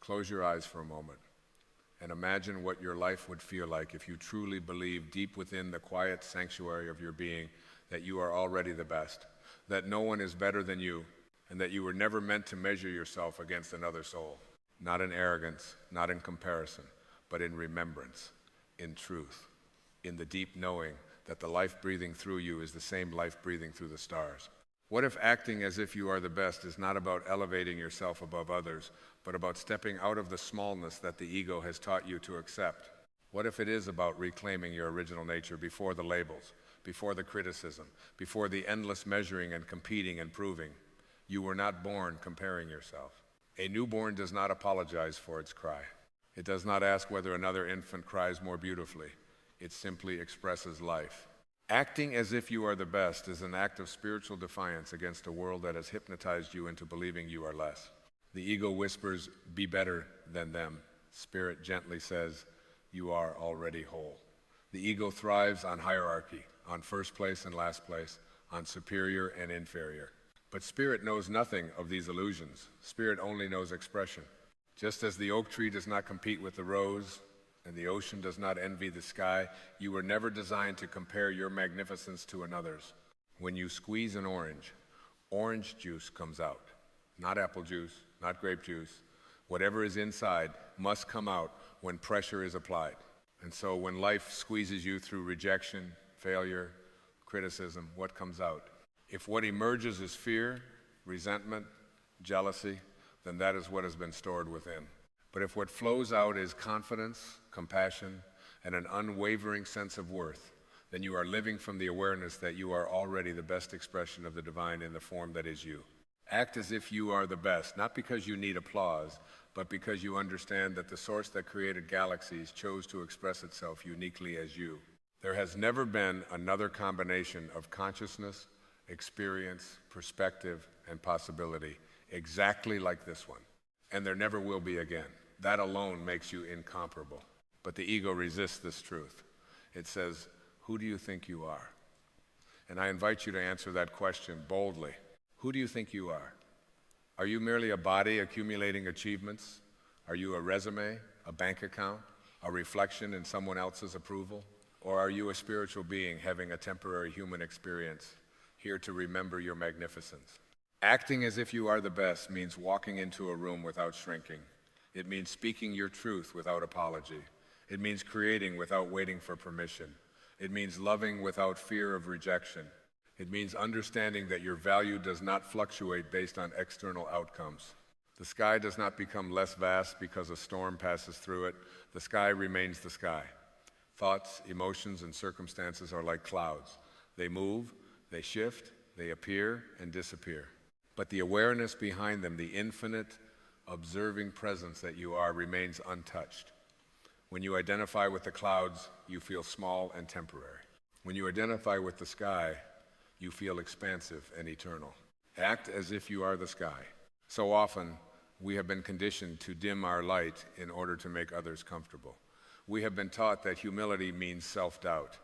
Close your eyes for a moment and imagine what your life would feel like if you truly believed deep within the quiet sanctuary of your being that you are already the best, that no one is better than you, and that you were never meant to measure yourself against another soul. Not in arrogance, not in comparison, but in remembrance, in truth, in the deep knowing that the life breathing through you is the same life breathing through the stars. What if acting as if you are the best is not about elevating yourself above others, but about stepping out of the smallness that the ego has taught you to accept? What if it is about reclaiming your original nature before the labels, before the criticism, before the endless measuring and competing and proving? You were not born comparing yourself. A newborn does not apologize for its cry. It does not ask whether another infant cries more beautifully. It simply expresses life. Acting as if you are the best is an act of spiritual defiance against a world that has hypnotized you into believing you are less. The ego whispers, "Be better than them." Spirit gently says, "You are already whole." The ego thrives on hierarchy, on first place and last place, on superior and inferior. But spirit knows nothing of these illusions. Spirit only knows expression. Just as the oak tree does not compete with the rose, and the ocean does not envy the sky, you were never designed to compare your magnificence to another's. When you squeeze an orange juice comes out. Not apple juice, not grape juice. Whatever is inside must come out when pressure is applied. And so when life squeezes you through rejection, failure, criticism, what comes out? If what emerges is fear, resentment, jealousy, then that is what has been stored within. But if what flows out is confidence, compassion, and an unwavering sense of worth, then you are living from the awareness that you are already the best expression of the divine in the form that is you. Act as if you are the best, not because you need applause, but because you understand that the source that created galaxies chose to express itself uniquely as you. There has never been another combination of consciousness, experience, perspective, and possibility exactly like this one. And there never will be again. That alone makes you incomparable. But the ego resists this truth. It says, "Who do you think you are?" And I invite you to answer that question boldly. Who do you think you are? Are you merely a body accumulating achievements? Are you a resume, a bank account, a reflection in someone else's approval? Or are you a spiritual being having a temporary human experience, here to remember your magnificence? Acting as if you are the best means walking into a room without shrinking. It means speaking your truth without apology. It means creating without waiting for permission. It means loving without fear of rejection. It means understanding that your value does not fluctuate based on external outcomes. The sky does not become less vast because a storm passes through it. The sky remains the sky. Thoughts, emotions, and circumstances are like clouds. They move, they shift, they appear and disappear. But the awareness behind them, the infinite, observing presence that you are, remains untouched. When you identify with the clouds, you feel small and temporary. When you identify with the sky, you feel expansive and eternal. Act as if you are the sky. So often, we have been conditioned to dim our light in order to make others comfortable. We have been taught that humility means self-doubt,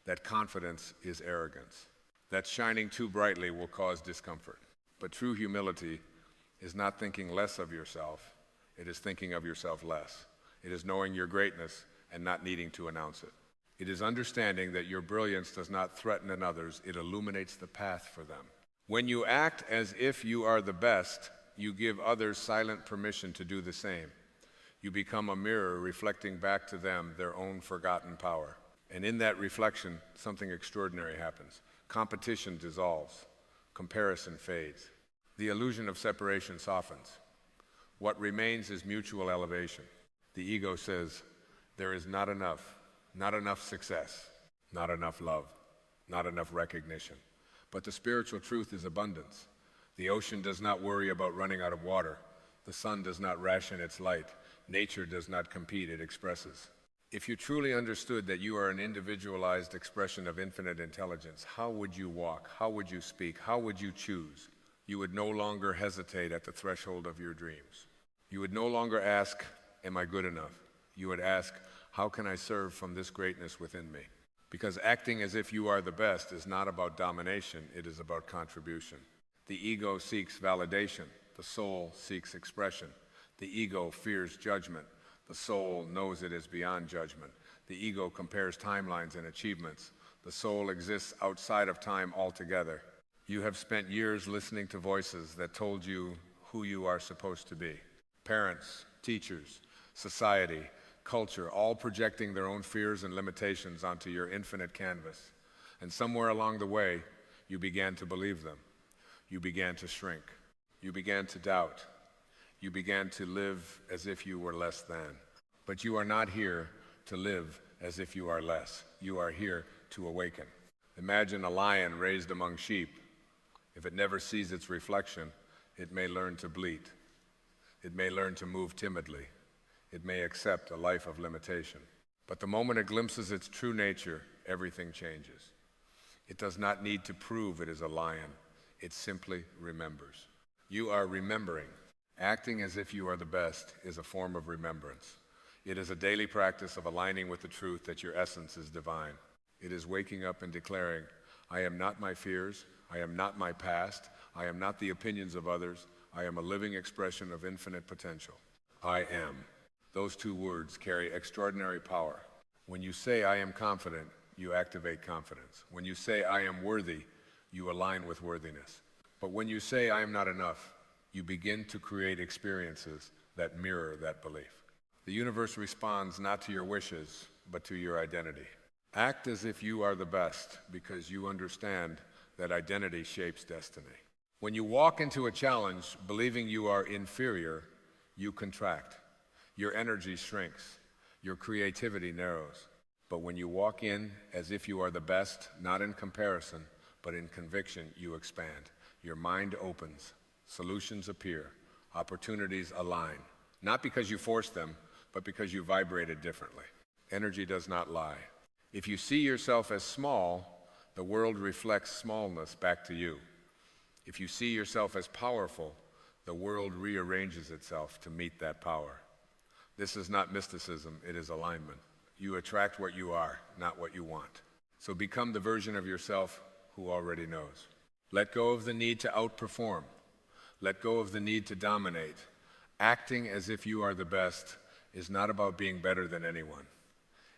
that confidence is arrogance, that shining too brightly will cause discomfort. But true humility is not thinking less of yourself, it is thinking of yourself less. It is knowing your greatness and not needing to announce it. It is understanding that your brilliance does not threaten others, it illuminates the path for them. When you act as if you are the best, you give others silent permission to do the same. You become a mirror reflecting back to them their own forgotten power. And in that reflection, something extraordinary happens. Competition dissolves. Comparison fades. The illusion of separation softens. What remains is mutual elevation. The ego says, there is not enough success, not enough love, not enough recognition. But the spiritual truth is abundance. The ocean does not worry about running out of water. The sun does not ration its light. Nature does not compete, it expresses. If you truly understood that you are an individualized expression of infinite intelligence, how would you walk? How would you speak? How would you choose? You would no longer hesitate at the threshold of your dreams. You would no longer ask, am I good enough? You would ask, how can I serve from this greatness within me? Because acting as if you are the best is not about domination, it is about contribution. The ego seeks validation. The soul seeks expression. The ego fears judgment. The soul knows it is beyond judgment. The ego compares timelines and achievements. The soul exists outside of time altogether. You have spent years listening to voices that told you who you are supposed to be. Parents, teachers, society, culture, all projecting their own fears and limitations onto your infinite canvas. And somewhere along the way, you began to believe them. You began to shrink. You began to doubt. You began to live as if you were less than. But you are not here to live as if you are less. You are here to awaken. Imagine a lion raised among sheep. If it never sees its reflection, it may learn to bleat. It may learn to move timidly. It may accept a life of limitation. But the moment it glimpses its true nature, everything changes. It does not need to prove it is a lion. It simply remembers. You are remembering. Acting as if you are the best is a form of remembrance. It is a daily practice of aligning with the truth that your essence is divine. It is waking up and declaring, I am not my fears. I am not my past. I am not the opinions of others. I am a living expression of infinite potential. I am. Those two words carry extraordinary power. When you say, I am confident, you activate confidence. When you say, I am worthy, you align with worthiness. But when you say, I am not enough, you begin to create experiences that mirror that belief. The universe responds not to your wishes, but to your identity. Act as if you are the best because you understand that identity shapes destiny. When you walk into a challenge believing you are inferior, you contract. Your energy shrinks. Your creativity narrows. But when you walk in as if you are the best, not in comparison, but in conviction, you expand. Your mind opens. Solutions appear. Opportunities align. Not because you forced them, but because you vibrated differently. Energy does not lie. If you see yourself as small, the world reflects smallness back to you. If you see yourself as powerful, the world rearranges itself to meet that power. This is not mysticism, it is alignment. You attract what you are, not what you want. So become the version of yourself who already knows. Let go of the need to outperform. Let go of the need to dominate. Acting as if you are the best is not about being better than anyone.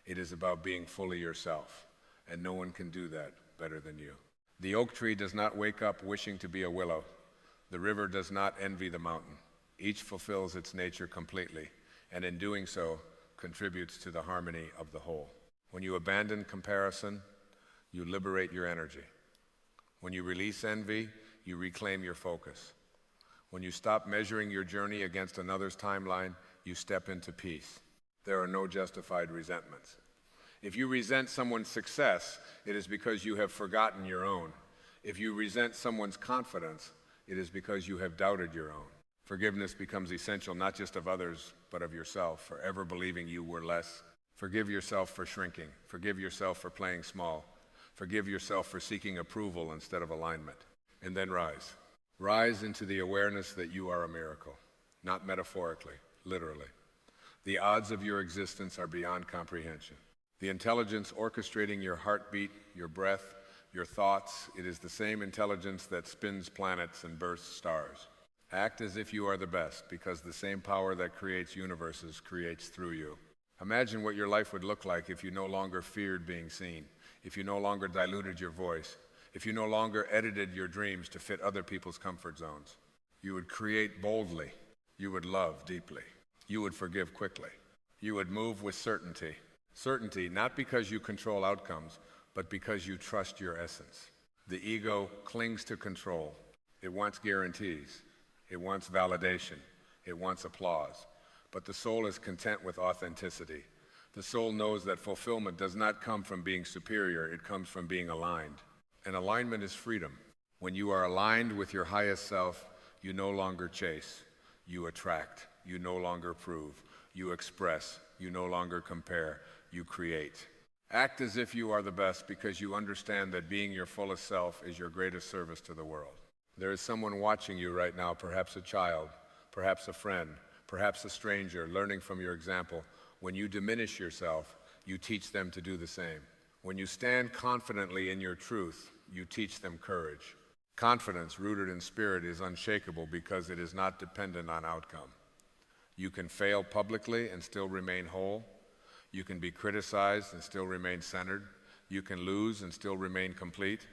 It is about being fully yourself, and no one can do that better than you. The oak tree does not wake up wishing to be a willow. The river does not envy the mountain. Each fulfills its nature completely, and in doing so, contributes to the harmony of the whole. When you abandon comparison, you liberate your energy. When you release envy, you reclaim your focus. When you stop measuring your journey against another's timeline, you step into peace. There are no justified resentments. If you resent someone's success, it is because you have forgotten your own. If you resent someone's confidence, it is because you have doubted your own. Forgiveness becomes essential not just of others, but of yourself, forever believing you were less. Forgive yourself for shrinking. Forgive yourself for playing small. Forgive yourself for seeking approval instead of alignment. And then rise. Rise into the awareness that you are a miracle, not metaphorically, literally. The odds of your existence are beyond comprehension. The intelligence orchestrating your heartbeat, your breath, your thoughts, it is the same intelligence that spins planets and bursts stars. Act as if you are the best, because the same power that creates universes creates through you. Imagine what your life would look like if you no longer feared being seen, if you no longer diluted your voice, if you no longer edited your dreams to fit other people's comfort zones. You would create boldly. You would love deeply. You would forgive quickly. You would move with certainty. Certainty not because you control outcomes, but because you trust your essence. The ego clings to control. It wants guarantees. It wants validation. It wants applause. But the soul is content with authenticity. The soul knows that fulfillment does not come from being superior. It comes from being aligned. And alignment is freedom. When you are aligned with your highest self, you no longer chase. You attract. You no longer prove. You express. You no longer compare. You create. Act as if you are the best because you understand that being your fullest self is your greatest service to the world. There is someone watching you right now, perhaps a child, perhaps a friend, perhaps a stranger, learning from your example. When you diminish yourself, you teach them to do the same. When you stand confidently in your truth, you teach them courage. Confidence rooted in spirit is unshakable because it is not dependent on outcome. You can fail publicly and still remain whole. You can be criticized and still remain centered. You can lose and still remain complete,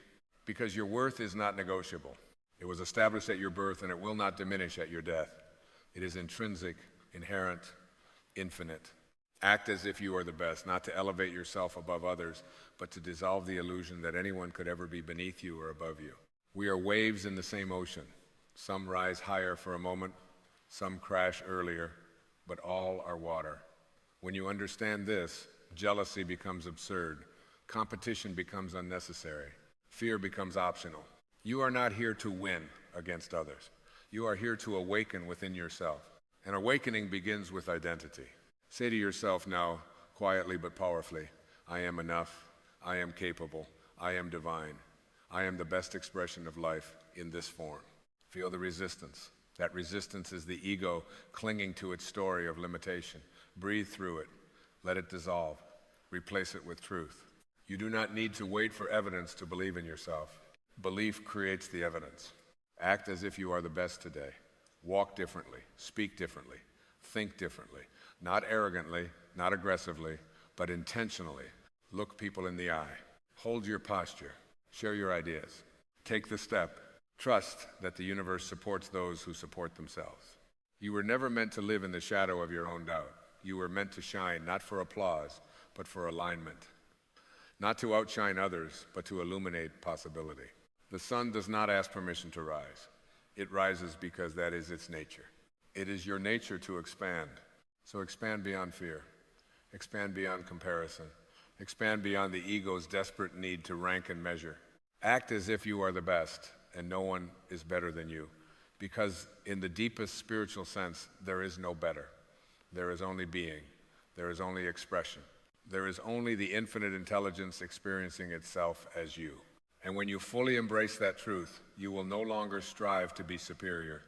because your worth is not negotiable. It was established at your birth, and it will not diminish at your death. It is intrinsic, inherent, infinite. Act as if you are the best, not to elevate yourself above others, but to dissolve the illusion that anyone could ever be beneath you or above you. We are waves in the same ocean. Some rise higher for a moment, some crash earlier, but all are water. When you understand this, jealousy becomes absurd, competition becomes unnecessary, fear becomes optional. You are not here to win against others. You are here to awaken within yourself. And awakening begins with identity. Say to yourself now, quietly but powerfully, I am enough, I am capable, I am divine. I am the best expression of life in this form. Feel the resistance. That resistance is the ego clinging to its story of limitation. Breathe through it. Let it dissolve. Replace it with truth. You do not need to wait for evidence to believe in yourself. Belief creates the evidence. Act as if you are the best today. Walk differently. Speak differently. Think differently. Not arrogantly, not aggressively, but intentionally. Look people in the eye. Hold your posture. Share your ideas. Take the step. Trust that the universe supports those who support themselves. You were never meant to live in the shadow of your own doubt. You were meant to shine, not for applause, but for alignment. Not to outshine others, but to illuminate possibility. The sun does not ask permission to rise. It rises because that is its nature. It is your nature to expand. So expand beyond fear. Expand beyond comparison. Expand beyond the ego's desperate need to rank and measure. Act as if you are the best, and no one is better than you. Because in the deepest spiritual sense, there is no better. There is only being. There is only expression. There is only the infinite intelligence experiencing itself as you. And when you fully embrace that truth, you will no longer strive to be superior.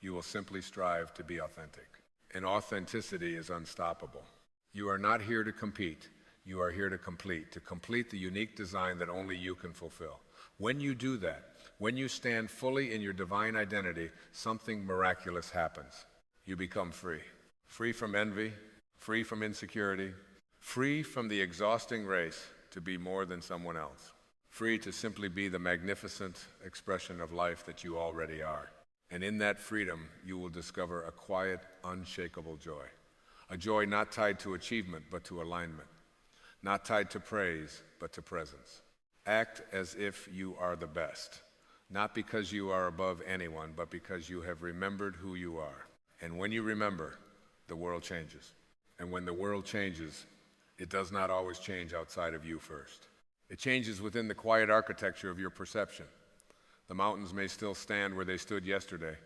You will simply strive to be authentic. And authenticity is unstoppable. You are not here to compete. You are here to complete the unique design that only you can fulfill. When you do that, when you stand fully in your divine identity, something miraculous happens. You become free. Free from envy, free from insecurity, free from the exhausting race to be more than someone else, free to simply be the magnificent expression of life that you already are. And in that freedom, you will discover a quiet, unshakable joy. A joy not tied to achievement, but to alignment. Not tied to praise, but to presence. Act as if you are the best, not because you are above anyone, but because you have remembered who you are. And when you remember, the world changes. And when the world changes, it does not always change outside of you first. It changes within the quiet architecture of your perception. The mountains may still stand where they stood yesterday.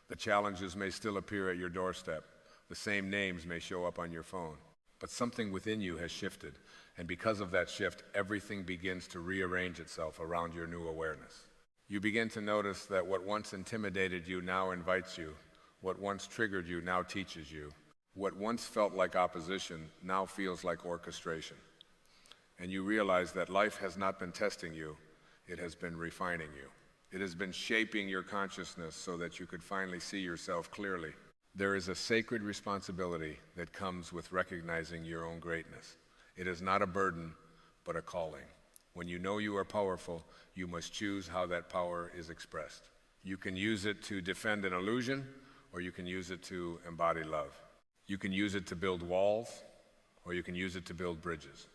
The challenges may still appear at your doorstep. The same names may show up on your phone. But something within you has shifted, and because of that shift, everything begins to rearrange itself around your new awareness. You begin to notice that what once intimidated you now invites you. What once triggered you now teaches you. What once felt like opposition now feels like orchestration. And you realize that life has not been testing you, it has been refining you. It has been shaping your consciousness so that you could finally see yourself clearly. There is a sacred responsibility that comes with recognizing your own greatness. It is not a burden, but a calling. When you know you are powerful, you must choose how that power is expressed. You can use it to defend an illusion, or you can use it to embody love. You can use it to build walls, or you can use it to build bridges.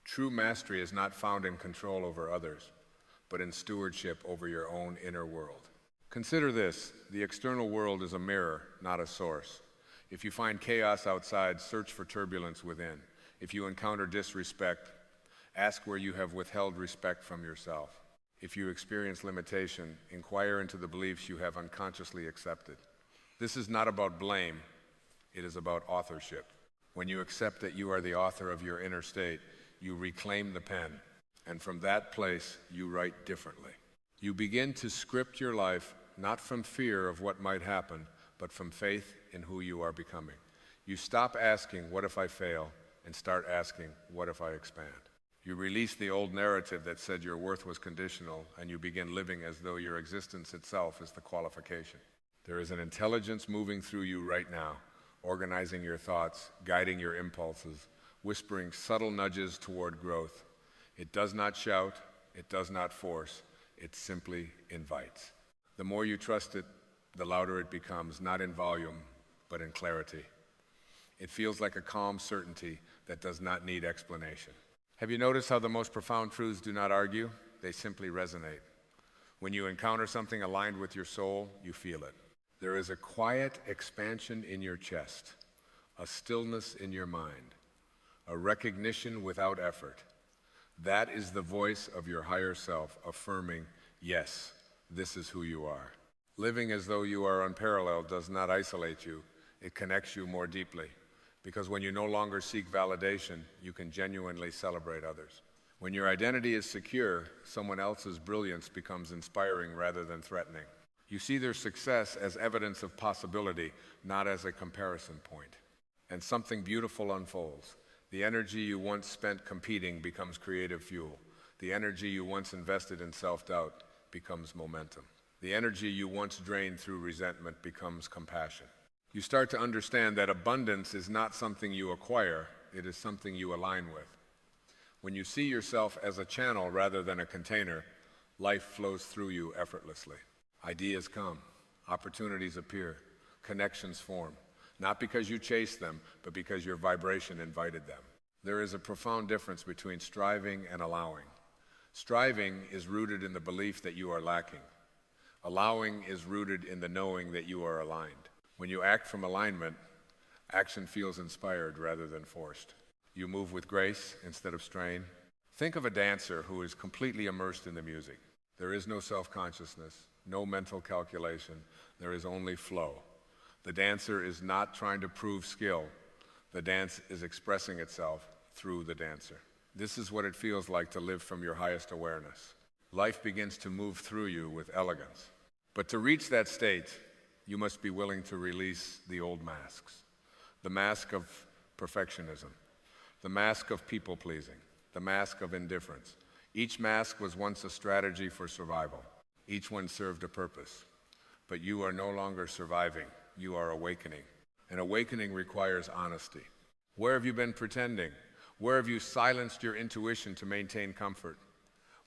True mastery is not found in control over others, but in stewardship over your own inner world. Consider this: the external world is a mirror, not a source. If you find chaos outside, search for turbulence within. If you encounter disrespect, ask where you have withheld respect from yourself. If you experience limitation, inquire into the beliefs you have unconsciously accepted. This is not about blame, it is about authorship. When you accept that you are the author of your inner state, you reclaim the pen, and from that place, you write differently. You begin to script your life not from fear of what might happen, but from faith in who you are becoming. You stop asking, what if I fail, and start asking, what if I expand? You release the old narrative that said your worth was conditional, and you begin living as though your existence itself is the qualification. There is an intelligence moving through you right now, organizing your thoughts, guiding your impulses, whispering subtle nudges toward growth. It does not shout, it does not force, it simply invites. The more you trust it, the louder it becomes, not in volume, but in clarity. It feels like a calm certainty that does not need explanation. Have you noticed how the most profound truths do not argue? They simply resonate. When you encounter something aligned with your soul, you feel it. There is a quiet expansion in your chest, a stillness in your mind, a recognition without effort. That is the voice of your higher self affirming, yes, this is who you are. Living as though you are unparalleled does not isolate you, it connects you more deeply. Because when you no longer seek validation, you can genuinely celebrate others. When your identity is secure, someone else's brilliance becomes inspiring rather than threatening. You see their success as evidence of possibility, not as a comparison point. And something beautiful unfolds. The energy you once spent competing becomes creative fuel. The energy you once invested in self-doubt becomes momentum. The energy you once drained through resentment becomes compassion. You start to understand that abundance is not something you acquire, it is something you align with. When you see yourself as a channel rather than a container, life flows through you effortlessly. Ideas come, opportunities appear, connections form, not because you chased them, but because your vibration invited them. There is a profound difference between striving and allowing. Striving is rooted in the belief that you are lacking. Allowing is rooted in the knowing that you are aligned. When you act from alignment, action feels inspired rather than forced. You move with grace instead of strain. Think of a dancer who is completely immersed in the music. There is no self-consciousness, no mental calculation. There is only flow. The dancer is not trying to prove skill. The dance is expressing itself through the dancer. This is what it feels like to live from your highest awareness. Life begins to move through you with elegance. But to reach that state, you must be willing to release the old masks. The mask of perfectionism, the mask of people-pleasing, the mask of indifference. Each mask was once a strategy for survival. Each one served a purpose. But you are no longer surviving, you are awakening. And awakening requires honesty. Where have you been pretending? Where have you silenced your intuition to maintain comfort?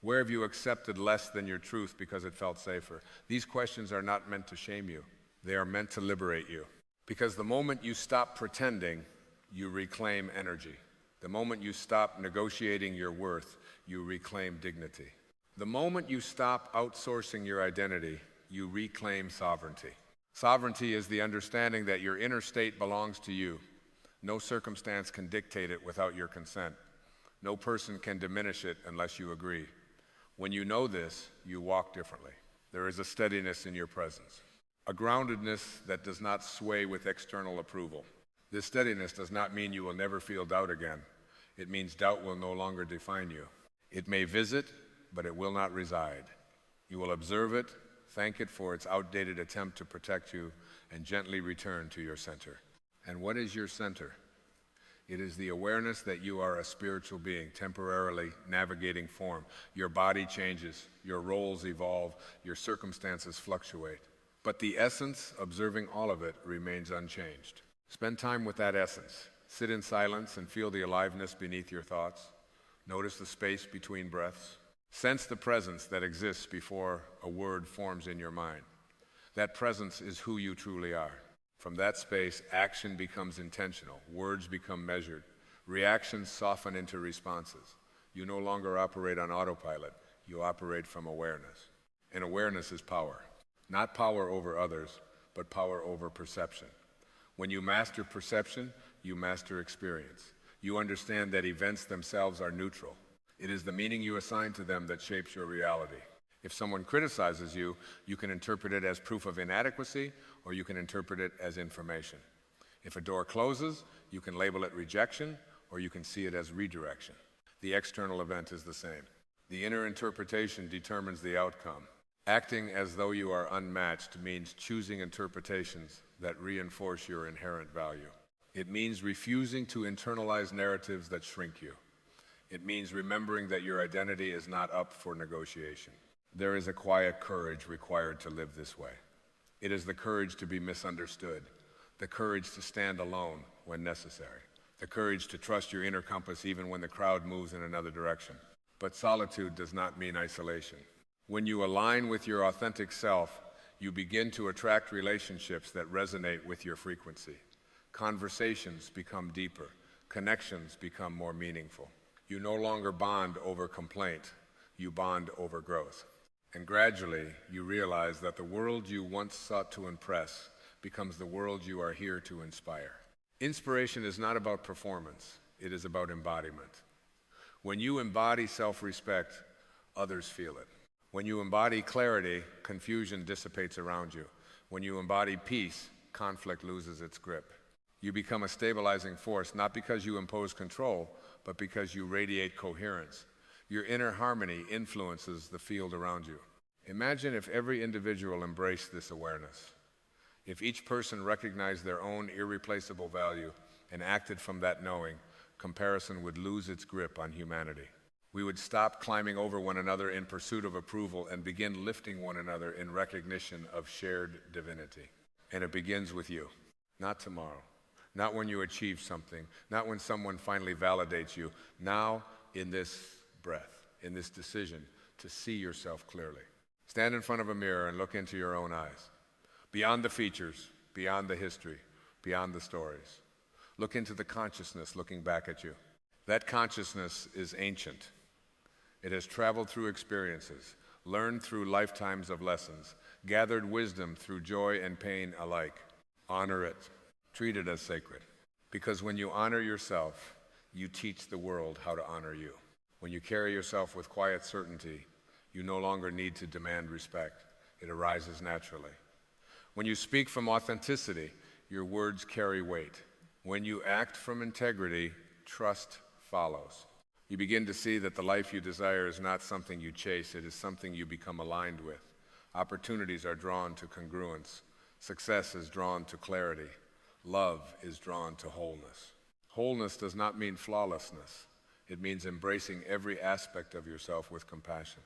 Where have you accepted less than your truth because it felt safer? These questions are not meant to shame you. They are meant to liberate you. Because the moment you stop pretending, you reclaim energy. The moment you stop negotiating your worth, you reclaim dignity. The moment you stop outsourcing your identity, you reclaim sovereignty. Sovereignty is the understanding that your inner state belongs to you. No circumstance can dictate it without your consent. No person can diminish it unless you agree. When you know this, you walk differently. There is a steadiness in your presence, a groundedness that does not sway with external approval. This steadiness does not mean you will never feel doubt again. It means doubt will no longer define you. It may visit, but it will not reside. You will observe it, thank it for its outdated attempt to protect you, and gently return to your center. And what is your center? It is the awareness that you are a spiritual being, temporarily navigating form. Your body changes, your roles evolve, your circumstances fluctuate. But the essence, observing all of it, remains unchanged. Spend time with that essence. Sit in silence and feel the aliveness beneath your thoughts. Notice the space between breaths. Sense the presence that exists before a word forms in your mind. That presence is who you truly are. From that space, action becomes intentional. Words become measured. Reactions soften into responses. You no longer operate on autopilot. You operate from awareness. And awareness is power. Not power over others, but power over perception. When you master perception, you master experience. You understand that events themselves are neutral. It is the meaning you assign to them that shapes your reality. If someone criticizes you, you can interpret it as proof of inadequacy, or you can interpret it as information. If a door closes, you can label it rejection, or you can see it as redirection. The external event is the same. The inner interpretation determines the outcome. Acting as though you are unmatched means choosing interpretations that reinforce your inherent value. It means refusing to internalize narratives that shrink you. It means remembering that your identity is not up for negotiation. There is a quiet courage required to live this way. It is the courage to be misunderstood, the courage to stand alone when necessary, the courage to trust your inner compass even when the crowd moves in another direction. But solitude does not mean isolation. When you align with your authentic self, you begin to attract relationships that resonate with your frequency. Conversations become deeper. Connections become more meaningful. You no longer bond over complaint. You bond over growth. And gradually, you realize that the world you once sought to impress becomes the world you are here to inspire. Inspiration is not about performance. It is about embodiment. When you embody self-respect, others feel it. When you embody clarity, confusion dissipates around you. When you embody peace, conflict loses its grip. You become a stabilizing force, not because you impose control, but because you radiate coherence. Your inner harmony influences the field around you. Imagine if every individual embraced this awareness. If each person recognized their own irreplaceable value and acted from that knowing, comparison would lose its grip on humanity. We would stop climbing over one another in pursuit of approval and begin lifting one another in recognition of shared divinity. And it begins with you, not tomorrow, not when you achieve something, not when someone finally validates you, now in this breath, in this decision to see yourself clearly. Stand in front of a mirror and look into your own eyes. Beyond the features, beyond the history, beyond the stories. Look into the consciousness looking back at you. That consciousness is ancient. It has traveled through experiences, learned through lifetimes of lessons, gathered wisdom through joy and pain alike. Honor it. Treat it as sacred. Because when you honor yourself, you teach the world how to honor you. When you carry yourself with quiet certainty, you no longer need to demand respect. It arises naturally. When you speak from authenticity, your words carry weight. When you act from integrity, trust follows. You begin to see that the life you desire is not something you chase, it is something you become aligned with. Opportunities are drawn to congruence. Success is drawn to clarity. Love is drawn to wholeness. Wholeness does not mean flawlessness. It means embracing every aspect of yourself with compassion.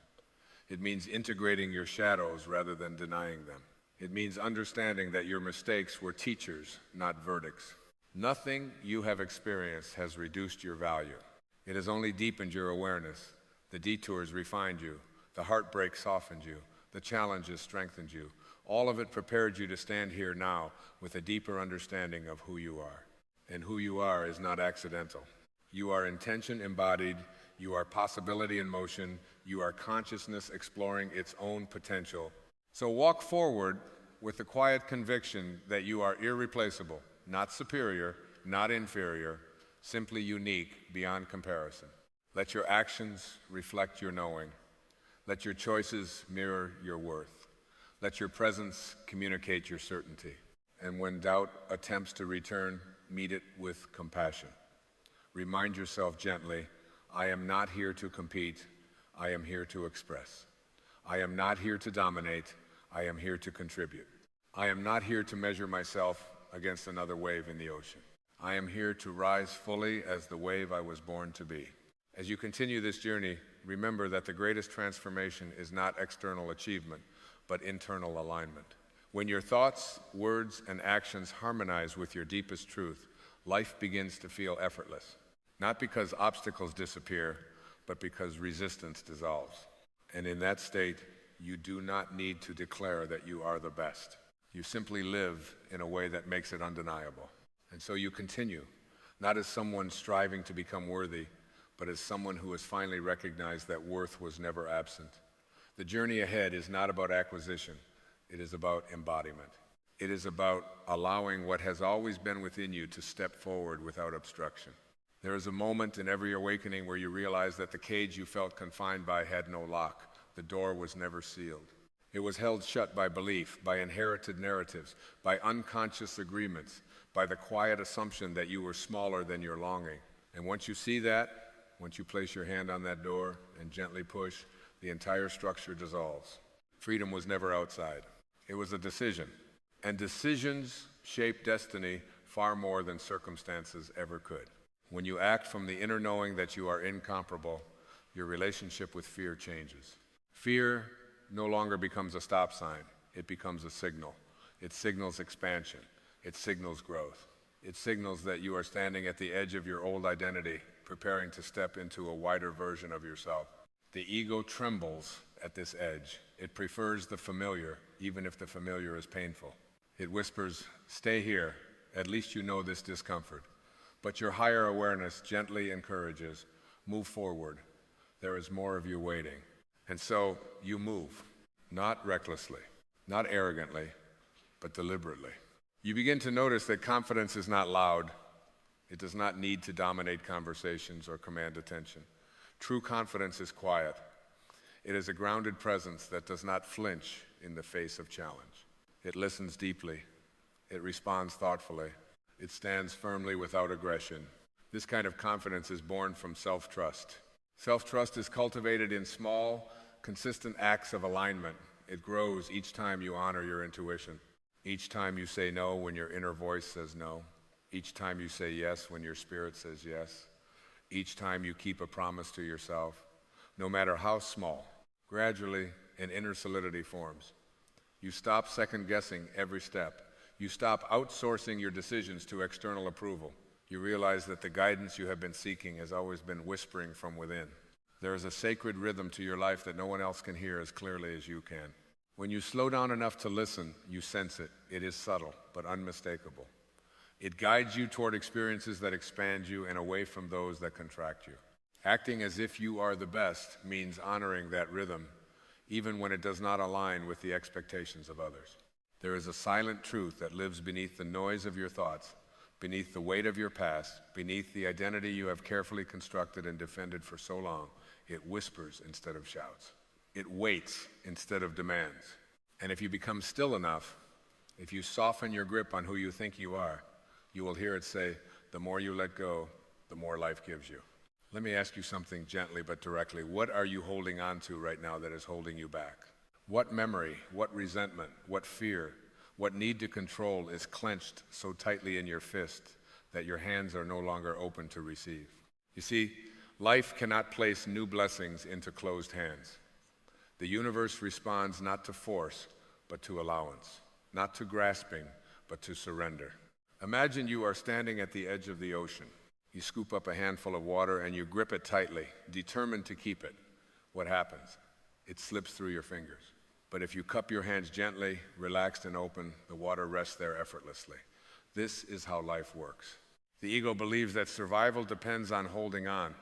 It means integrating your shadows rather than denying them. It means understanding that your mistakes were teachers, not verdicts. Nothing you have experienced has reduced your value. It has only deepened your awareness. The detours refined you. The heartbreak softened you. The challenges strengthened you. All of it prepared you to stand here now with a deeper understanding of who you are. And who you are is not accidental. You are intention embodied. You are possibility in motion. You are consciousness exploring its own potential. So walk forward with the quiet conviction that you are irreplaceable, not superior, not inferior, simply unique beyond comparison. Let your actions reflect your knowing. Let your choices mirror your worth. Let your presence communicate your certainty. And when doubt attempts to return, meet it with compassion. Remind yourself gently, I am not here to compete, I am here to express. I am not here to dominate, I am here to contribute. I am not here to measure myself against another wave in the ocean. I am here to rise fully as the wave I was born to be. As you continue this journey, remember that the greatest transformation is not external achievement, but internal alignment. When your thoughts, words, and actions harmonize with your deepest truth, life begins to feel effortless. Not because obstacles disappear, but because resistance dissolves. And in that state, you do not need to declare that you are the best. You simply live in a way that makes it undeniable. And so you continue, not as someone striving to become worthy, but as someone who has finally recognized that worth was never absent. The journey ahead is not about acquisition, it is about embodiment. It is about allowing what has always been within you to step forward without obstruction. There is a moment in every awakening where you realize that the cage you felt confined by had no lock. The door was never sealed. It was held shut by belief, by inherited narratives, by unconscious agreements, by the quiet assumption that you were smaller than your longing. And once you see that, once you place your hand on that door and gently push, the entire structure dissolves. Freedom was never outside. It was a decision. And decisions shape destiny far more than circumstances ever could. When you act from the inner knowing that you are incomparable, your relationship with fear changes. Fear no longer becomes a stop sign. It becomes a signal. It signals expansion. It signals growth. It signals that you are standing at the edge of your old identity, preparing to step into a wider version of yourself. The ego trembles at this edge. It prefers the familiar, even if the familiar is painful. It whispers, "Stay here. At least you know this discomfort." But your higher awareness gently encourages, "Move forward. There is more of you waiting." And so you move, not recklessly, not arrogantly, but deliberately. You begin to notice that confidence is not loud. It does not need to dominate conversations or command attention. True confidence is quiet. It is a grounded presence that does not flinch in the face of challenge. It listens deeply. It responds thoughtfully. It stands firmly without aggression. This kind of confidence is born from self-trust. Self-trust is cultivated in small, consistent acts of alignment. It grows each time you honor your intuition. Each time you say no when your inner voice says no. Each time you say yes when your spirit says yes. Each time you keep a promise to yourself, no matter how small. Gradually, an inner solidity forms. You stop second-guessing every step. You stop outsourcing your decisions to external approval. You realize that the guidance you have been seeking has always been whispering from within. There is a sacred rhythm to your life that no one else can hear as clearly as you can. When you slow down enough to listen, you sense it. It is subtle, but unmistakable. It guides you toward experiences that expand you and away from those that contract you. Acting as if you are the best means honoring that rhythm, even when it does not align with the expectations of others. There is a silent truth that lives beneath the noise of your thoughts, beneath the weight of your past, beneath the identity you have carefully constructed and defended for so long. It whispers instead of shouts. It waits instead of demands. And if you become still enough, if you soften your grip on who you think you are, you will hear it say, "The more you let go, the more life gives you." Let me ask you something gently but directly. What are you holding on to right now that is holding you back? What memory, what resentment, what fear, what need to control is clenched so tightly in your fist that your hands are no longer open to receive? You see, life cannot place new blessings into closed hands. The universe responds not to force, but to allowance, not to grasping, but to surrender. Imagine you are standing at the edge of the ocean. You scoop up a handful of water and you grip it tightly, determined to keep it. What happens? It slips through your fingers. But if you cup your hands gently, relaxed and open, the water rests there effortlessly. This is how life works. The ego believes that survival depends on holding on.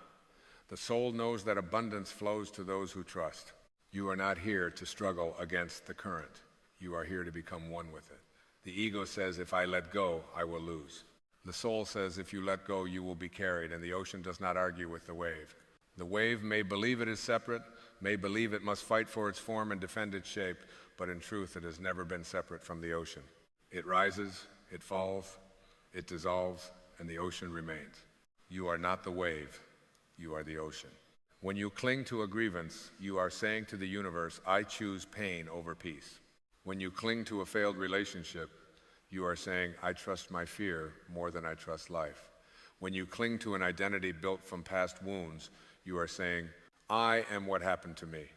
The soul knows that abundance flows to those who trust. You are not here to struggle against the current. You are here to become one with it. The ego says, "If I let go, I will lose." The soul says, "If you let go, you will be carried," and the ocean does not argue with the wave. The wave may believe it is separate, may believe it must fight for its form and defend its shape, but in truth, it has never been separate from the ocean. It rises, it falls, it dissolves, and the ocean remains. You are not the wave, you are the ocean. When you cling to a grievance, you are saying to the universe, "I choose pain over peace." When you cling to a failed relationship, you are saying, "I trust my fear more than I trust life." When you cling to an identity built from past wounds, you are saying, "I am what happened to me,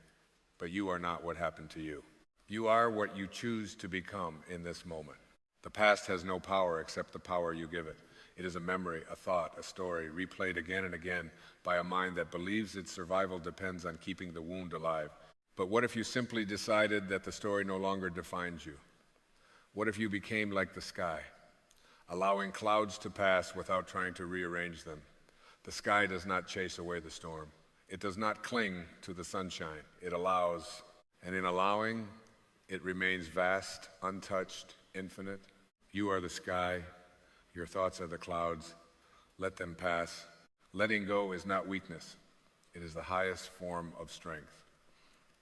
but you are not what happened to you." You are what you choose to become in this moment. The past has no power except the power you give it. It is a memory, a thought, a story, replayed again and again by a mind that believes its survival depends on keeping the wound alive. But what if you simply decided that the story no longer defines you? What if you became like the sky, allowing clouds to pass without trying to rearrange them? The sky does not chase away the storm. It does not cling to the sunshine. It allows, and in allowing, it remains vast, untouched, infinite. You are the sky. Your thoughts are the clouds. Let them pass. Letting go is not weakness. It is the highest form of strength.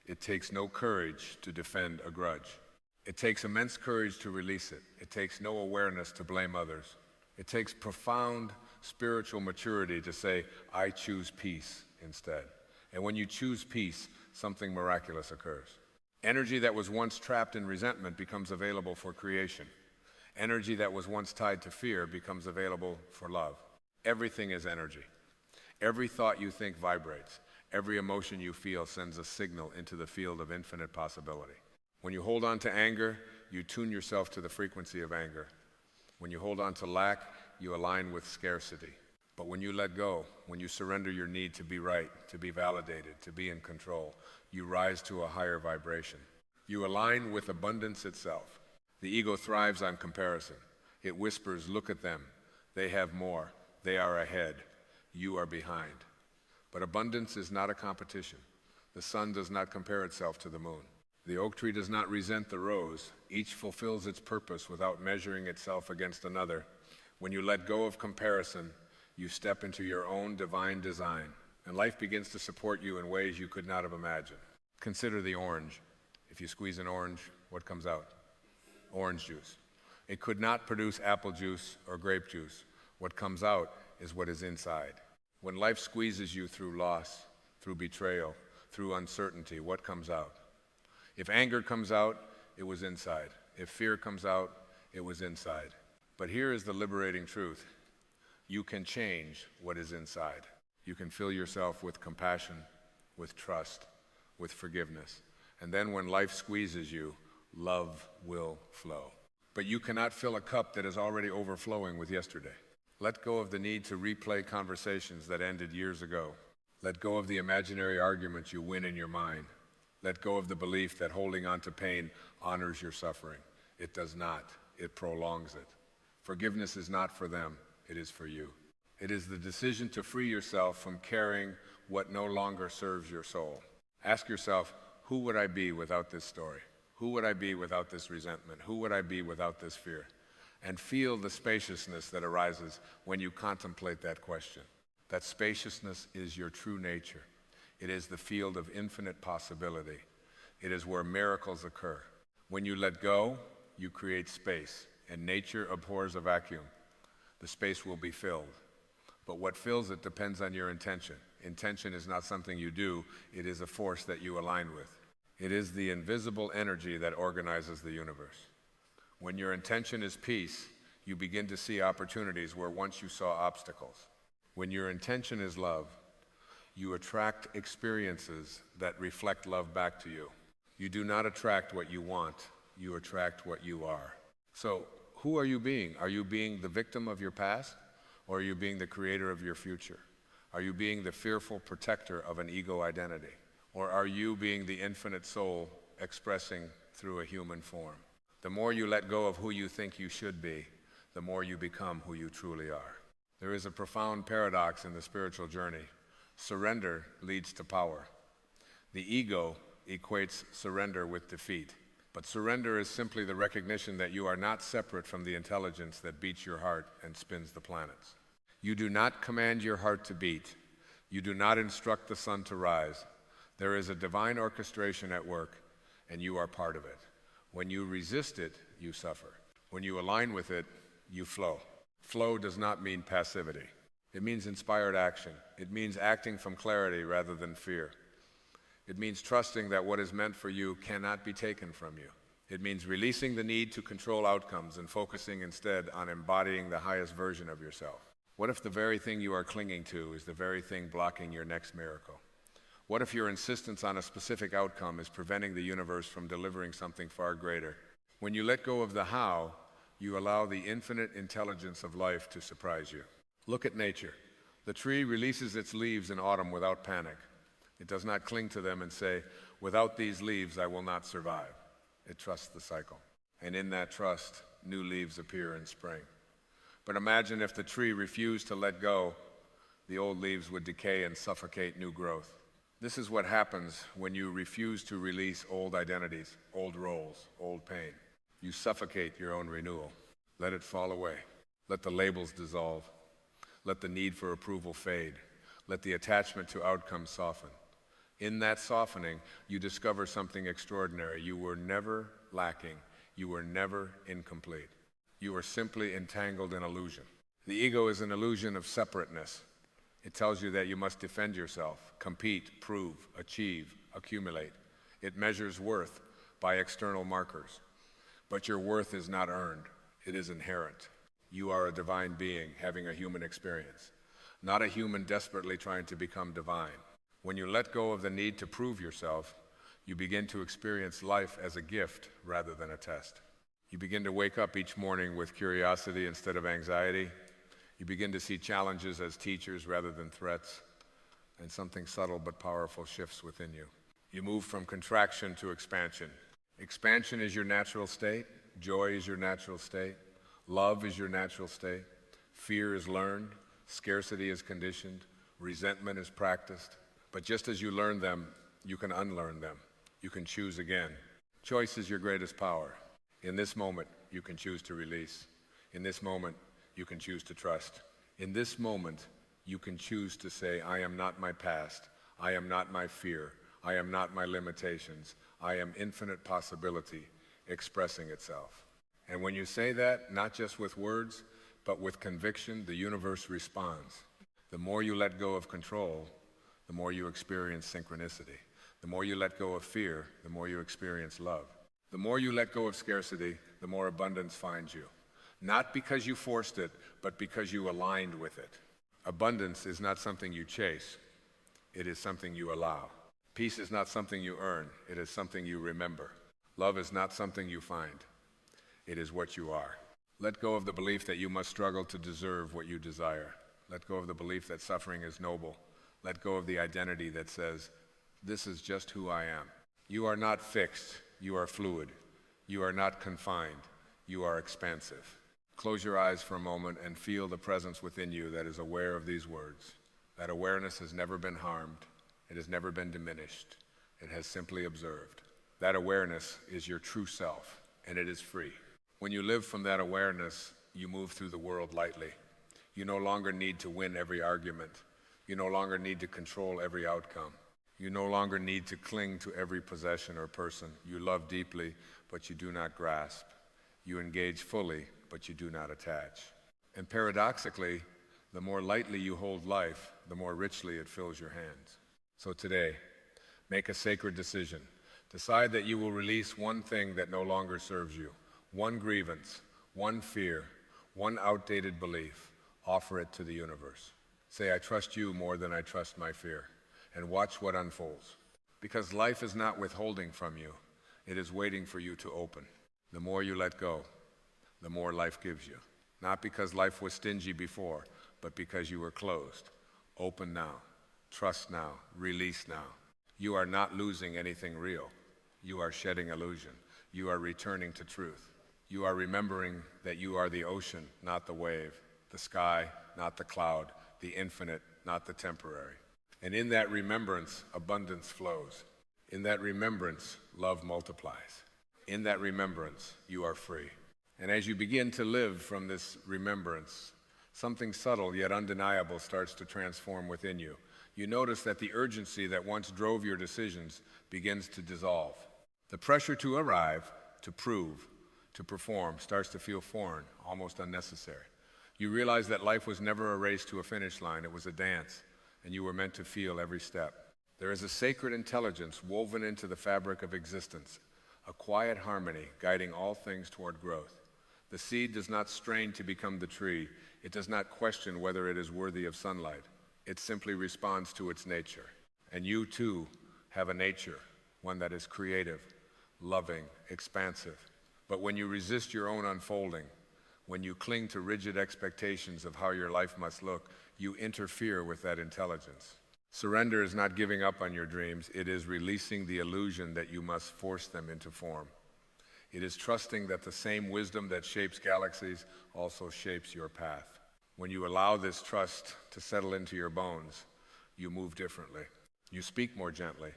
It takes no courage to defend a grudge. It takes immense courage to release it. It takes no awareness to blame others. It takes profound spiritual maturity to say, "I choose peace," instead. And when you choose peace, something miraculous occurs. Energy that was once trapped in resentment becomes available for creation. Energy that was once tied to fear becomes available for love. Everything is energy. Every thought you think vibrates. Every emotion you feel sends a signal into the field of infinite possibility. When you hold on to anger, you tune yourself to the frequency of anger. When you hold on to lack, you align with scarcity. But when you let go, when you surrender your need to be right, to be validated, to be in control, you rise to a higher vibration. You align with abundance itself. The ego thrives on comparison. It whispers, look at them. They have more. They are ahead. You are behind. But abundance is not a competition. The sun does not compare itself to the moon. The oak tree does not resent the rose. Each fulfills its purpose without measuring itself against another. When you let go of comparison, you step into your own divine design, and life begins to support you in ways you could not have imagined. Consider the orange. If you squeeze an orange, what comes out? Orange juice. It could not produce apple juice or grape juice. What comes out is what is inside. When life squeezes you through loss, through betrayal, through uncertainty, what comes out? If anger comes out, it was inside. If fear comes out, it was inside. But here is the liberating truth. You can change what is inside. You can fill yourself with compassion, with trust, with forgiveness. And then when life squeezes you, love will flow. But you cannot fill a cup that is already overflowing with yesterday. Let go of the need to replay conversations that ended years ago. Let go of the imaginary arguments you win in your mind. Let go of the belief that holding on to pain honors your suffering. It does not. It prolongs it. Forgiveness is not for them. It is for you. It is the decision to free yourself from carrying what no longer serves your soul. Ask yourself, who would I be without this story? Who would I be without this resentment? Who would I be without this fear? And feel the spaciousness that arises when you contemplate that question. That spaciousness is your true nature. It is the field of infinite possibility. It is where miracles occur. When you let go, you create space, and nature abhors a vacuum. The space will be filled. But what fills it depends on your intention. Intention is not something you do, it is a force that you align with. It is the invisible energy that organizes the universe. When your intention is peace, you begin to see opportunities where once you saw obstacles. When your intention is love, you attract experiences that reflect love back to you. You do not attract what you want, you attract what you are. So, who are you being? Are you being the victim of your past, or are you being the creator of your future? Are you being the fearful protector of an ego identity? Or are you being the infinite soul expressing through a human form? The more you let go of who you think you should be, the more you become who you truly are. There is a profound paradox in the spiritual journey. Surrender leads to power. The ego equates surrender with defeat. But surrender is simply the recognition that you are not separate from the intelligence that beats your heart and spins the planets. You do not command your heart to beat. You do not instruct the sun to rise. There is a divine orchestration at work, and you are part of it. When you resist it, you suffer. When you align with it, you flow. Flow does not mean passivity. It means inspired action. It means acting from clarity rather than fear. It means trusting that what is meant for you cannot be taken from you. It means releasing the need to control outcomes and focusing instead on embodying the highest version of yourself. What if the very thing you are clinging to is the very thing blocking your next miracle? What if your insistence on a specific outcome is preventing the universe from delivering something far greater? When you let go of the how, you allow the infinite intelligence of life to surprise you. Look at nature. The tree releases its leaves in autumn without panic. It does not cling to them and say, without these leaves, I will not survive. It trusts the cycle. And in that trust, new leaves appear in spring. But imagine if the tree refused to let go, the old leaves would decay and suffocate new growth. This is what happens when you refuse to release old identities, old roles, old pain. You suffocate your own renewal. Let it fall away. Let the labels dissolve. Let the need for approval fade. Let the attachment to outcomes soften. In that softening, you discover something extraordinary. You were never lacking. You were never incomplete. You were simply entangled in illusion. The ego is an illusion of separateness. It tells you that you must defend yourself, compete, prove, achieve, accumulate. It measures worth by external markers. But your worth is not earned. It is inherent. You are a divine being having a human experience, not a human desperately trying to become divine. When you let go of the need to prove yourself, you begin to experience life as a gift rather than a test. You begin to wake up each morning with curiosity instead of anxiety. You begin to see challenges as teachers rather than threats, and something subtle but powerful shifts within you. You move from contraction to expansion. Expansion is your natural state. Joy is your natural state. Love is your natural state. Fear is learned. Scarcity is conditioned. Resentment is practiced. But just as you learn them, you can unlearn them. You can choose again. Choice is your greatest power. In this moment, you can choose to release. In this moment, you can choose to trust. In this moment, you can choose to say, I am not my past. I am not my fear. I am not my limitations. I am infinite possibility expressing itself. And when you say that, not just with words, but with conviction, the universe responds. The more you let go of control, the more you experience synchronicity. The more you let go of fear, the more you experience love. The more you let go of scarcity, the more abundance finds you. Not because you forced it, but because you aligned with it. Abundance is not something you chase. It is something you allow. Peace is not something you earn. It is something you remember. Love is not something you find. It is what you are. Let go of the belief that you must struggle to deserve what you desire. Let go of the belief that suffering is noble. Let go of the identity that says, this is just who I am. You are not fixed. You are fluid. You are not confined. You are expansive. Close your eyes for a moment and feel the presence within you that is aware of these words. That awareness has never been harmed. It has never been diminished. It has simply observed. That awareness is your true self, and it is free. When you live from that awareness, you move through the world lightly. You no longer need to win every argument. You no longer need to control every outcome. You no longer need to cling to every possession or person. You love deeply, but you do not grasp. You engage fully, but you do not attach. And paradoxically, the more lightly you hold life, the more richly it fills your hands. So today, make a sacred decision. Decide that you will release one thing that no longer serves you, one grievance, one fear, one outdated belief. Offer it to the universe. Say, I trust you more than I trust my fear, and watch what unfolds. Because life is not withholding from you. It is waiting for you to open. The more you let go, the more life gives you. Not because life was stingy before, but because you were closed. Open now. Trust now. Release now. You are not losing anything real. You are shedding illusion. You are returning to truth. You are remembering that you are the ocean, not the wave, the sky, not the cloud, the infinite, not the temporary. And in that remembrance, abundance flows. In that remembrance, love multiplies. In that remembrance, you are free. And as you begin to live from this remembrance, something subtle yet undeniable starts to transform within you. You notice that the urgency that once drove your decisions begins to dissolve. The pressure to arrive, to prove, to perform starts to feel foreign, almost unnecessary. You realize that life was never a race to a finish line. It was a dance, and you were meant to feel every step. There is a sacred intelligence woven into the fabric of existence, a quiet harmony guiding all things toward growth. The seed does not strain to become the tree. It does not question whether it is worthy of sunlight. It simply responds to its nature. And you, too, have a nature, one that is creative, loving, expansive. But when you resist your own unfolding, when you cling to rigid expectations of how your life must look, you interfere with that intelligence. Surrender is not giving up on your dreams. It is releasing the illusion that you must force them into form. It is trusting that the same wisdom that shapes galaxies also shapes your path. When you allow this trust to settle into your bones, you move differently. You speak more gently.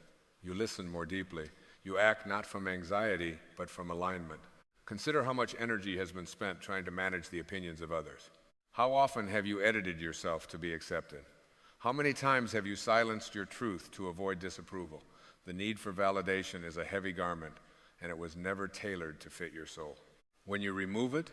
You listen more deeply. You act not from anxiety, but from alignment. Consider how much energy has been spent trying to manage the opinions of others. How often have you edited yourself to be accepted? How many times have you silenced your truth to avoid disapproval? The need for validation is a heavy garment, and it was never tailored to fit your soul. When you remove it,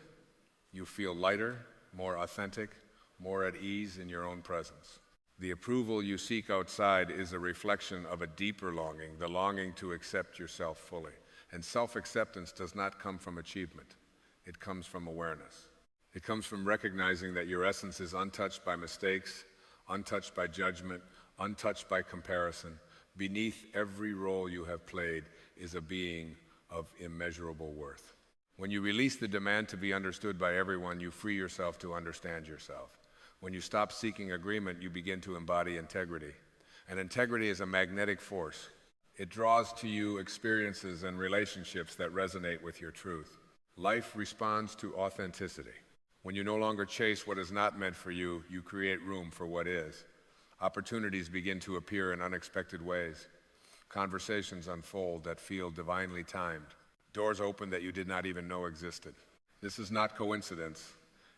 you feel lighter, more authentic, more at ease in your own presence. The approval you seek outside is a reflection of a deeper longing, the longing to accept yourself fully. And self-acceptance does not come from achievement. It comes from awareness. It comes from recognizing that your essence is untouched by mistakes, untouched by judgment, untouched by comparison. Beneath every role you have played is a being of immeasurable worth. When you release the demand to be understood by everyone, you free yourself to understand yourself. When you stop seeking agreement, you begin to embody integrity. And integrity is a magnetic force. It draws to you experiences and relationships that resonate with your truth. Life responds to authenticity. When you no longer chase what is not meant for you, you create room for what is. Opportunities begin to appear in unexpected ways. Conversations unfold that feel divinely timed. Doors open that you did not even know existed. This is not coincidence.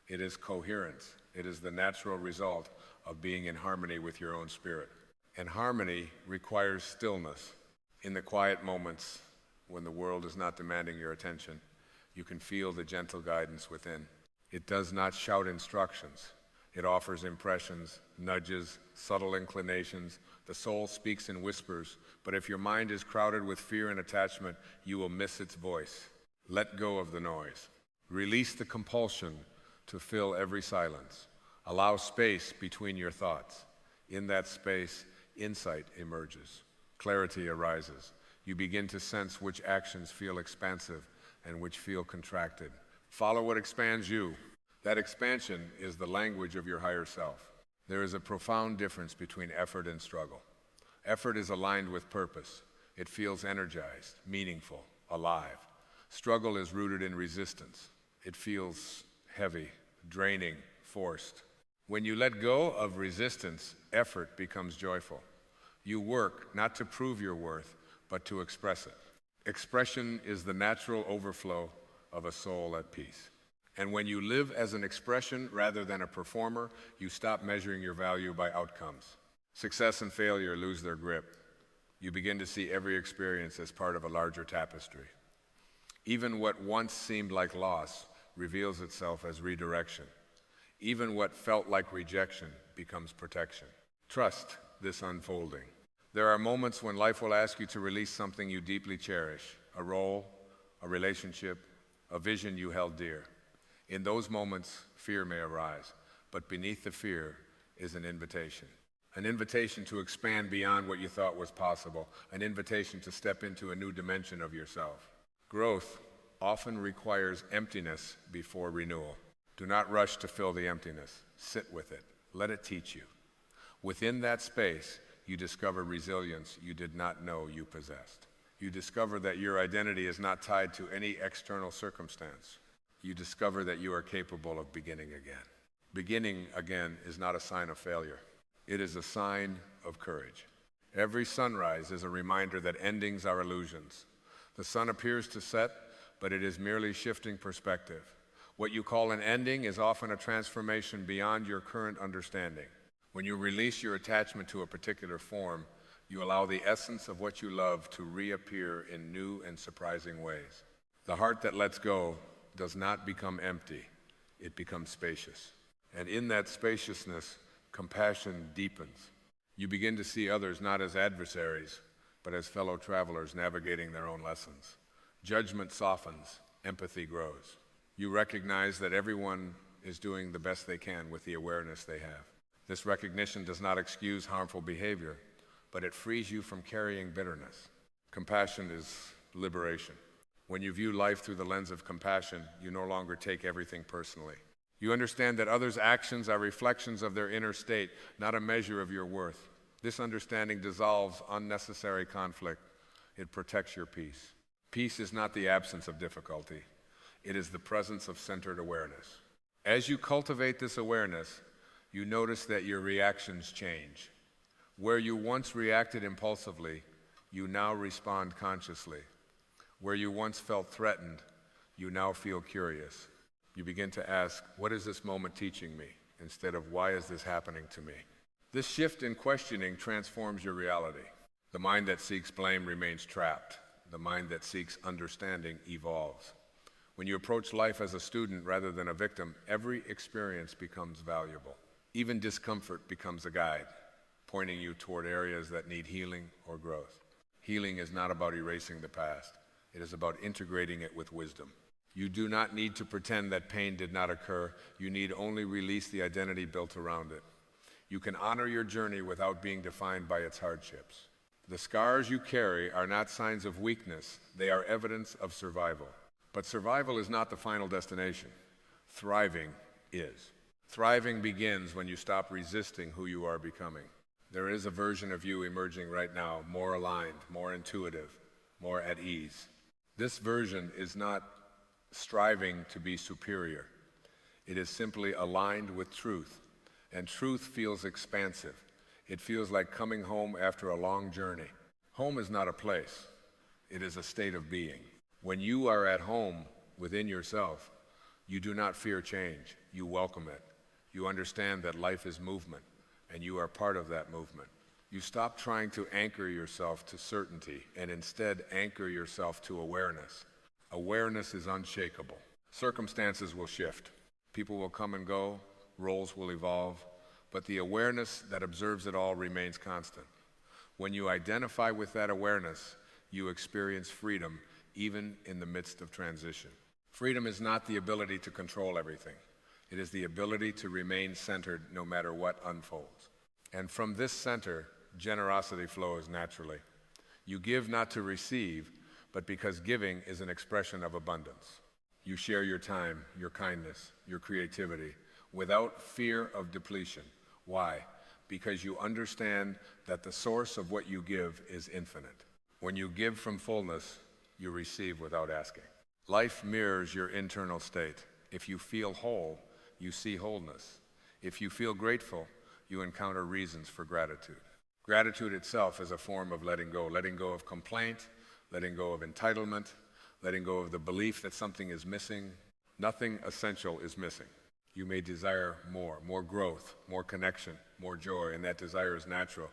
It is coherence. It is the natural result of being in harmony with your own spirit. And harmony requires stillness. In the quiet moments, when the world is not demanding your attention, you can feel the gentle guidance within. It does not shout instructions. It offers impressions, nudges, subtle inclinations. The soul speaks in whispers, but if your mind is crowded with fear and attachment, you will miss its voice. Let go of the noise. Release the compulsion to fill every silence. Allow space between your thoughts. In that space, insight emerges. Clarity arises. You begin to sense which actions feel expansive and which feel contracted. Follow what expands you. That expansion is the language of your higher self. There is a profound difference between effort and struggle. Effort is aligned with purpose. It feels energized, meaningful, alive. Struggle is rooted in resistance. It feels heavy, draining, forced. When you let go of resistance, effort becomes joyful. You work not to prove your worth, but to express it. Expression is the natural overflow of a soul at peace. And when you live as an expression rather than a performer, you stop measuring your value by outcomes. Success and failure lose their grip. You begin to see every experience as part of a larger tapestry. Even what once seemed like loss reveals itself as redirection. Even what felt like rejection becomes protection. Trust this unfolding. There are moments when life will ask you to release something you deeply cherish, a role, a relationship, a vision you held dear. In those moments, fear may arise, but beneath the fear is an invitation to expand beyond what you thought was possible, an invitation to step into a new dimension of yourself. Growth often requires emptiness before renewal. Do not rush to fill the emptiness. Sit with it. Let it teach you. Within that space, you discover resilience you did not know you possessed. You discover that your identity is not tied to any external circumstance. You discover that you are capable of beginning again. Beginning again is not a sign of failure. It is a sign of courage. Every sunrise is a reminder that endings are illusions. The sun appears to set, but it is merely shifting perspective. What you call an ending is often a transformation beyond your current understanding. When you release your attachment to a particular form, you allow the essence of what you love to reappear in new and surprising ways. The heart that lets go does not become empty, it becomes spacious. And in that spaciousness, compassion deepens. You begin to see others not as adversaries, but as fellow travelers navigating their own lessons. Judgment softens, empathy grows. You recognize that everyone is doing the best they can with the awareness they have. This recognition does not excuse harmful behavior, but it frees you from carrying bitterness. Compassion is liberation. When you view life through the lens of compassion, you no longer take everything personally. You understand that others' actions are reflections of their inner state, not a measure of your worth. This understanding dissolves unnecessary conflict. It protects your peace. Peace is not the absence of difficulty. It is the presence of centered awareness. As you cultivate this awareness, you notice that your reactions change. Where you once reacted impulsively, you now respond consciously. Where you once felt threatened, you now feel curious. You begin to ask, what is this moment teaching me? Instead of, why is this happening to me? This shift in questioning transforms your reality. The mind that seeks blame remains trapped. The mind that seeks understanding evolves. When you approach life as a student rather than a victim, every experience becomes valuable. Even discomfort becomes a guide, pointing you toward areas that need healing or growth. Healing is not about erasing the past. It is about integrating it with wisdom. You do not need to pretend that pain did not occur. You need only release the identity built around it. You can honor your journey without being defined by its hardships. The scars you carry are not signs of weakness. They are evidence of survival. But survival is not the final destination. Thriving is. Thriving begins when you stop resisting who you are becoming. There is a version of you emerging right now, more aligned, more intuitive, more at ease. This version is not striving to be superior. It is simply aligned with truth, and truth feels expansive. It feels like coming home after a long journey. Home is not a place. It is a state of being. When you are at home within yourself, you do not fear change. You welcome it. You understand that life is movement, and you are part of that movement. You stop trying to anchor yourself to certainty and instead anchor yourself to awareness. Awareness is unshakable. Circumstances will shift. People will come and go. Roles will evolve. But the awareness that observes it all remains constant. When you identify with that awareness, you experience freedom even in the midst of transition. Freedom is not the ability to control everything. It is the ability to remain centered no matter what unfolds. And from this center, generosity flows naturally. You give not to receive, but because giving is an expression of abundance. You share your time, your kindness, your creativity, without fear of depletion. Why? Because you understand that the source of what you give is infinite. When you give from fullness, you receive without asking. Life mirrors your internal state. If you feel whole, you see wholeness. If you feel grateful, you encounter reasons for gratitude. Gratitude itself is a form of letting go of complaint, letting go of entitlement, letting go of the belief that something is missing. Nothing essential is missing. You may desire more growth, more connection, more joy, and that desire is natural.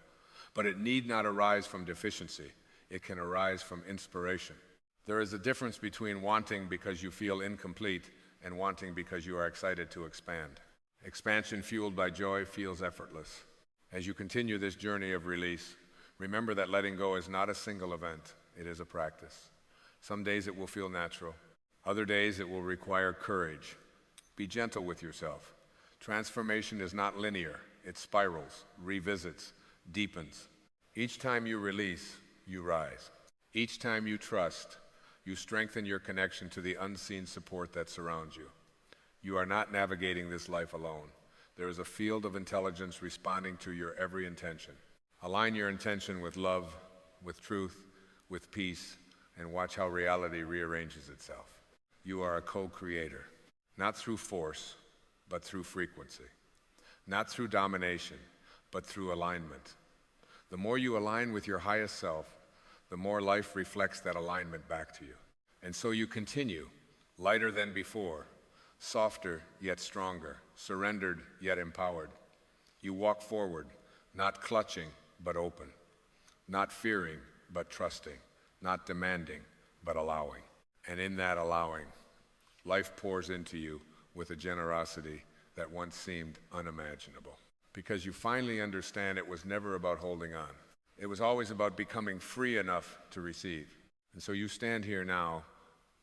But it need not arise from deficiency. It can arise from inspiration. There is a difference between wanting because you feel incomplete and wanting because you are excited to expand. Expansion fueled by joy feels effortless. As you continue this journey of release, remember that letting go is not a single event. It is a practice. Some days it will feel natural. Other days it will require courage. Be gentle with yourself. Transformation is not linear. It spirals, revisits, deepens. Each time you release, you rise. Each time you trust, you strengthen your connection to the unseen support that surrounds you. You are not navigating this life alone. There is a field of intelligence responding to your every intention. Align your intention with love, with truth, with peace, and watch how reality rearranges itself. You are a co-creator, not through force, but through frequency. Not through domination, but through alignment. The more you align with your highest self, the more life reflects that alignment back to you. And so you continue, lighter than before, softer yet stronger, surrendered yet empowered. You walk forward, not clutching, but open, not fearing, but trusting, not demanding, but allowing. And in that allowing, life pours into you with a generosity that once seemed unimaginable. Because you finally understand it was never about holding on. It was always about becoming free enough to receive. And so you stand here now,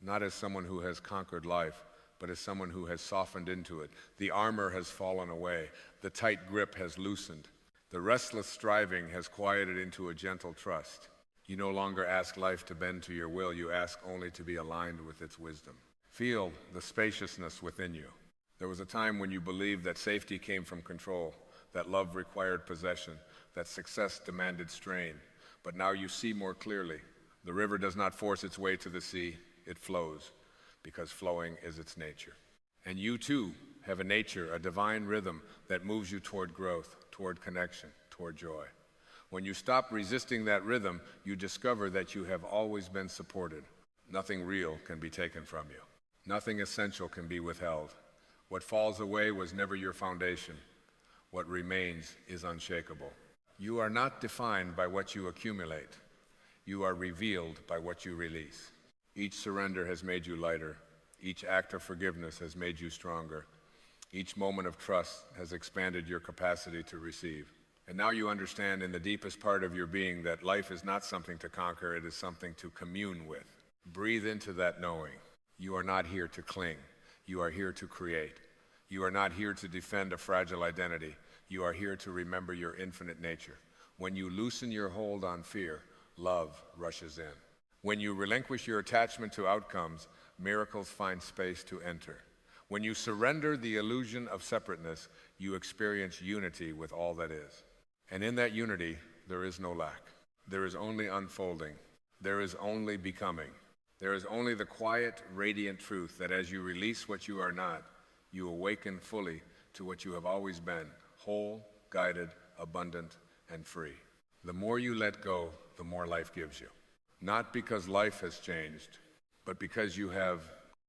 not as someone who has conquered life, but as someone who has softened into it. The armor has fallen away. The tight grip has loosened. The restless striving has quieted into a gentle trust. You no longer ask life to bend to your will. You ask only to be aligned with its wisdom. Feel the spaciousness within you. There was a time when you believed that safety came from control, that love required possession, that success demanded strain. But now you see more clearly. The river does not force its way to the sea. It flows, because flowing is its nature. And you too have a nature, a divine rhythm that moves you toward growth, toward connection, toward joy. When you stop resisting that rhythm, you discover that you have always been supported. Nothing real can be taken from you. Nothing essential can be withheld. What falls away was never your foundation. What remains is unshakable. You are not defined by what you accumulate. You are revealed by what you release. Each surrender has made you lighter. Each act of forgiveness has made you stronger. Each moment of trust has expanded your capacity to receive. And now you understand in the deepest part of your being that life is not something to conquer, it is something to commune with. Breathe into that knowing. You are not here to cling. You are here to create. You are not here to defend a fragile identity. You are here to remember your infinite nature. When you loosen your hold on fear, love rushes in. When you relinquish your attachment to outcomes, miracles find space to enter. When you surrender the illusion of separateness, you experience unity with all that is. And in that unity, there is no lack. There is only unfolding. There is only becoming. There is only the quiet, radiant truth that as you release what you are not, you awaken fully to what you have always been, whole, guided, abundant, and free. The more you let go, the more life gives you. Not because life has changed, but because you have